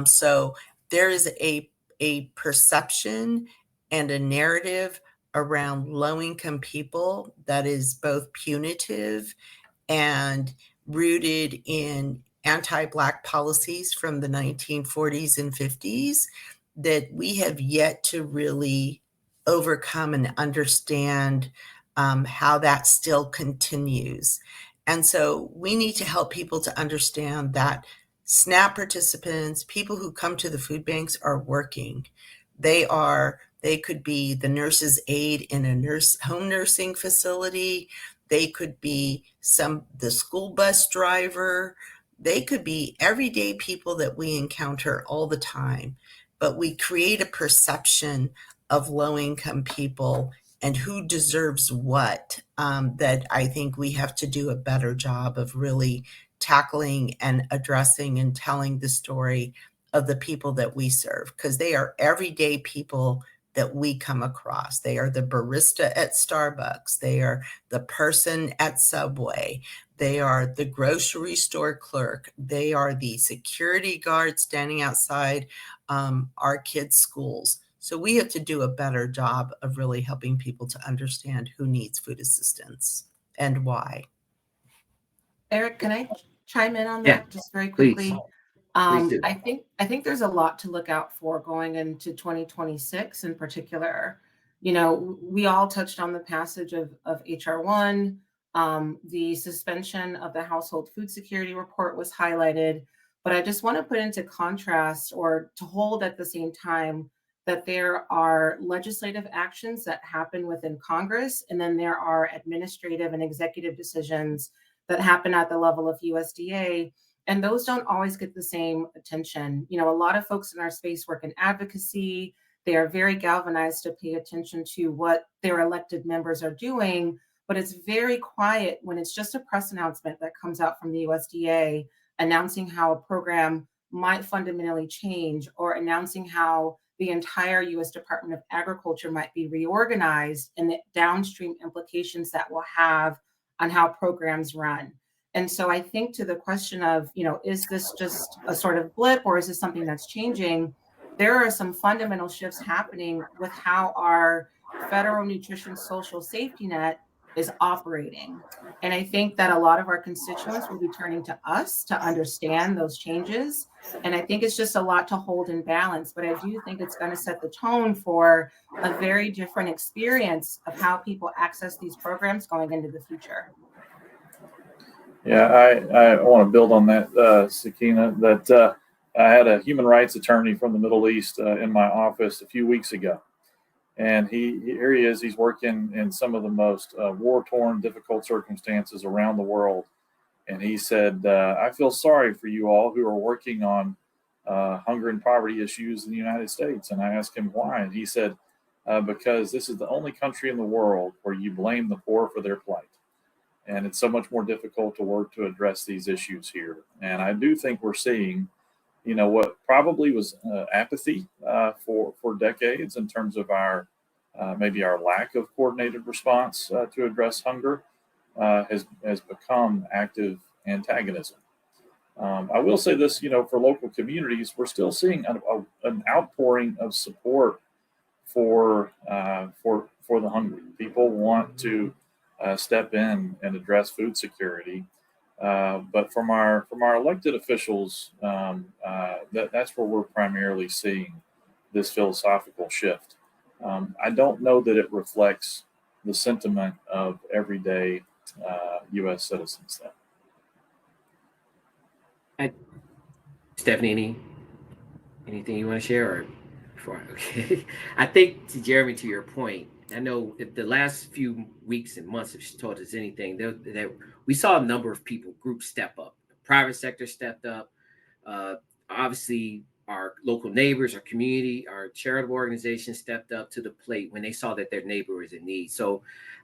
So there is a perception and a narrative around low-income people that is both punitive and rooted in anti-Black policies from the 1940s and 50s that we have yet to really overcome and understand how that still continues. And so we need to help people to understand that SNAP participants, people who come to the food banks, are working. They could be the nurse's aide in a home nursing facility. They could be the school bus driver. They could be everyday people that we encounter all the time. But we create a perception of low-income people and who deserves what, that I think we have to do a better job of really tackling and addressing and telling the story of the people that we serve, because they are everyday people that we come across. They are the barista at Starbucks. They are the person at Subway. They are the grocery store clerk. They are the security guard standing outside our kids' schools. So we have to do a better job of really helping people to understand who needs food assistance and why. Eric, can I chime in on Yeah, that just very quickly? please. Please do. I think there's a lot to look out for going into 2026 in particular. We all touched on the passage of HR 1. The suspension of the household food security report was highlighted, but I just want to put into contrast, or to hold at the same time, that there are legislative actions that happen within Congress, and then there are administrative and executive decisions that happen at the level of USDA. And those don't always get the same attention. A lot of folks in our space work in advocacy. They are very galvanized to pay attention to what their elected members are doing, but it's very quiet when it's just a press announcement that comes out from the USDA announcing how a program might fundamentally change, or announcing how the entire US Department of Agriculture might be reorganized, and the downstream implications that will have on how programs run. And so I think to the question of, is this just a sort of blip, or is this something that's changing? There are some fundamental shifts happening with how our federal nutrition social safety net is operating. And I think that a lot of our constituents will be turning to us to understand those changes. And I think it's just a lot to hold in balance, but I do think it's going to set the tone for a very different experience of how people access these programs going into the future. Yeah, I want to build on that, Sakeenah, that I had a human rights attorney from the Middle East in my office a few weeks ago. And here he is, he's working in some of the most war-torn, difficult circumstances around the world. And he said, I feel sorry for you all who are working on hunger and poverty issues in the United States. And I asked him why. And he said, because this is the only country in the world where you blame the poor for their plight. And it's so much more difficult to work to address these issues here. And I do think we're seeing, what probably was apathy for decades in terms of our maybe our lack of coordinated response to address hunger has become active antagonism. I will say this, for local communities, we're still seeing an outpouring of support for the hungry. People want to step in and address food security, but from our elected officials, that's where we're primarily seeing this philosophical shift. I don't know that it reflects the sentiment of everyday U.S. citizens, though. Stephanie, anything you want to share? Or before, okay. I think, Jeremy, to your point, I know if the last few weeks and months have told us anything, that we saw a number of groups step up. The private sector stepped up. Obviously, our local neighbors, our community, our charitable organizations stepped up to the plate when they saw that their neighbor was in need. So,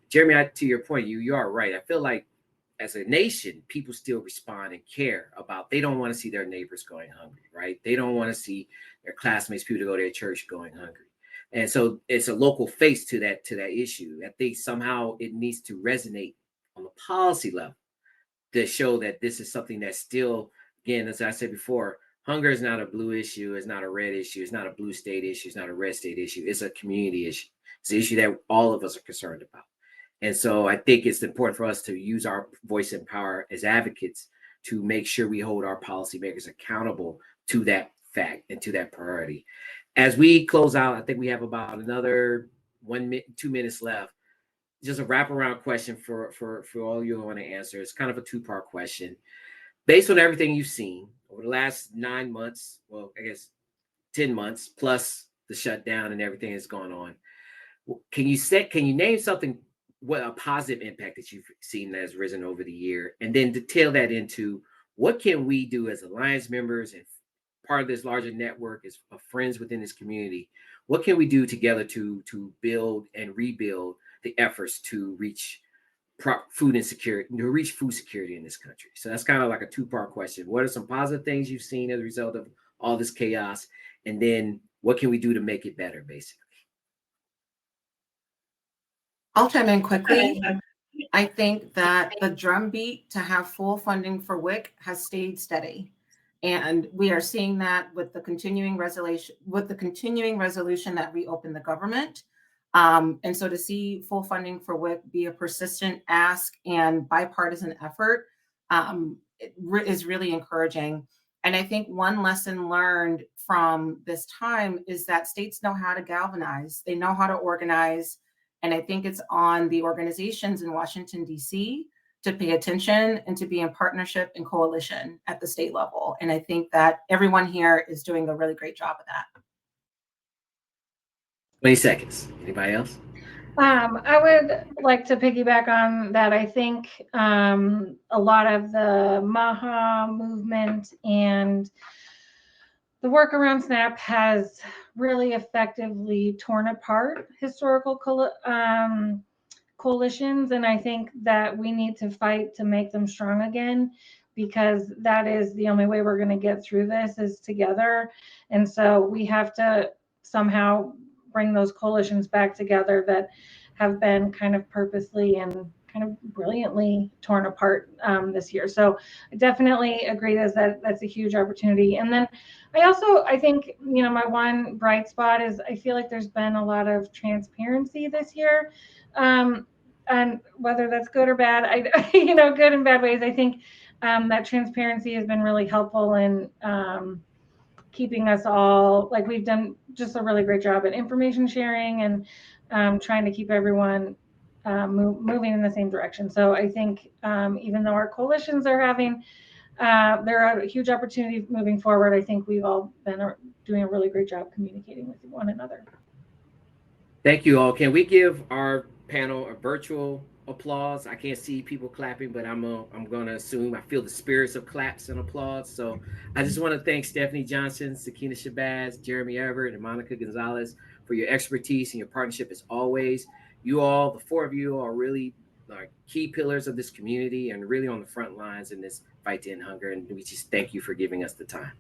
Jeremy, to your point, you are right. I feel like as a nation, people still respond and care about. They don't want to see their neighbors going hungry, right? They don't want to see their classmates, people to go to their church going hungry. And so it's a local face to that issue. I think somehow it needs to resonate on the policy level to show that this is something that's still, again, as I said before, hunger is not a blue issue, it's not a red issue, it's not a blue state issue, it's not a red state issue, it's a community issue. It's an issue that all of us are concerned about. And so I think it's important for us to use our voice and power as advocates to make sure we hold our policymakers accountable to that fact and to that priority. As we close out, I think we have about another 2 minutes left. Just a wraparound question for all you want to answer. It's kind of a two-part question. Based on everything you've seen over the last 9 months, well, I guess 10 months, plus the shutdown and everything that's gone on, can you name something, what a positive impact that you've seen that has risen over the year, and then detail that into what can we do as Alliance members and part of this larger network of friends within this community? What can we do together to build and rebuild the efforts to reach food security in this country? So that's kind of like a two-part question. What are some positive things you've seen as a result of all this chaos? And then what can we do to make it better, basically? I'll chime in quickly. I think that the drumbeat to have full funding for WIC has stayed steady. And we are seeing that with the continuing resolution that reopened the government. And so to see full funding for WIC be a persistent ask and bipartisan effort is really encouraging. And I think one lesson learned from this time is that states know how to galvanize, they know how to organize. And I think it's on the organizations in Washington, D.C. to pay attention and to be in partnership and coalition at the state level. And I think that everyone here is doing a really great job of that. 20 seconds. Anybody else? I would like to piggyback on that. I think a lot of the MAHA movement and the work around SNAP has really effectively torn apart historical coalitions. And I think that we need to fight to make them strong again, because that is the only way we're going to get through this is together. And so we have to somehow bring those coalitions back together that have been kind of purposely and kind of brilliantly torn apart this year. So I definitely agree that's a huge opportunity. And then I think, my one bright spot is I feel like there's been a lot of transparency this year. And whether that's good or bad, good and bad ways, I think that transparency has been really helpful in keeping us all, like, we've done just a really great job at information sharing and trying to keep everyone moving in the same direction. So I think even though our coalitions are having, they're a huge opportunity moving forward, I think we've all been doing a really great job communicating with one another. Thank you all. Can we give our panel a virtual applause? I can't see people clapping, but I'm gonna assume I feel the spirits of claps and applause. So I just want to thank Stephanie Johnson, Sakeenah Shabazz, Jeremy Everett, and Monica Gonzales for your expertise and your partnership as always. You all, the four of you, are really key pillars of this community and really on the front lines in this fight to end hunger. And we just thank you for giving us the time.